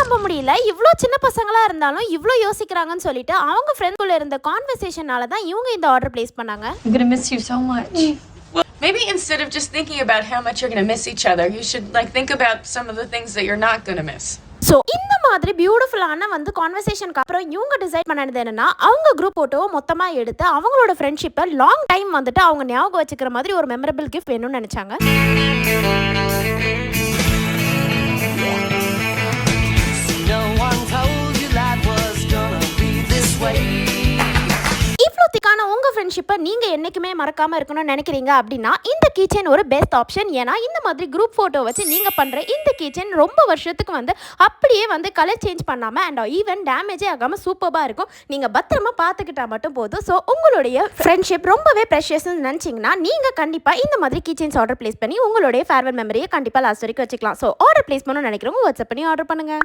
நம்ப முடியல, இவ்ளோ சின்ன பசங்களா இருந்தாலும் இவ்ளோ யோசிக்கிறாங்கன்னு சொல்லிட்டு அவங்க ஃப்ரெண்ட்ஸ்குள்ள இருந்த கான்வர்சேஷனால தான் இவங்க இந்த ஆர்டர் பிளேஸ் பண்ணாங்க. I'm gonna miss you so much. Well, maybe instead of just thinking about how much you're gonna miss each other, you should like think about some of the things that you're not gonna miss. So இந்த மாதிரி பியூட்டிஃபுல்லான கான்வர்சேஷனுக்கு அப்புறம் இவங்க decide பண்ணது என்னன்னா, அவங்க group ஃபோட்டோவை மொத்தமாக எடுத்து அவங்களோட ஃப்ரெண்ட்ஷிப்பை லாங் டைம் அவங்க ஞாபகம் வச்சுக்கிற மாதிரி ஒரு மெமரபிள் கிஃப்ட் வேணும்னு நினச்சாங்க. உங்க ஃப்ரெண்ட்ஷிப்பை நீங்க என்னைக்குமே மறக்காம இருக்கணும்னு நினைக்கிறீங்க அப்படின்னா இந்த கீச்செயின் ஒரு பெஸ்ட் ஆப்ஷன். ஏன்னா இந்த மாதிரி குரூப் போட்டோ வச்சு நீங்க பண்ற இந்த கீச்செயின் ரொம்ப வருஷத்துக்கு அப்படியே கலர் சேஞ்ச் பண்ணாம அண்ட் ஈவன் டேமேஜே ஆகாம சூப்பரா இருக்கும். நீங்க பத்திரமா பார்த்துக்கிட்டா மட்டும் போதும். ஸோ உங்களுடைய ஃப்ரெண்ட்ஷிப் ரொம்பவே ப்ரெஷியஸ்னு நினைச்சீங்கன்னா நீங்க கண்டிப்பா இந்த மாதிரி கீச்செயின்ஸ் ஆர்டர் பிளேஸ் பண்ணி உங்களுடைய ஃபேர்வெல் மெமரியை கண்டிப்பா லாஸ்ட் வரைக்கும் வச்சுக்கலாம். ஸோ ஆர்டர் பிளேஸ் பண்ணணும்னு நினைக்கிறவங்க வாட்ஸ்அப் பண்ணி ஆர்டர் பண்ணுங்க.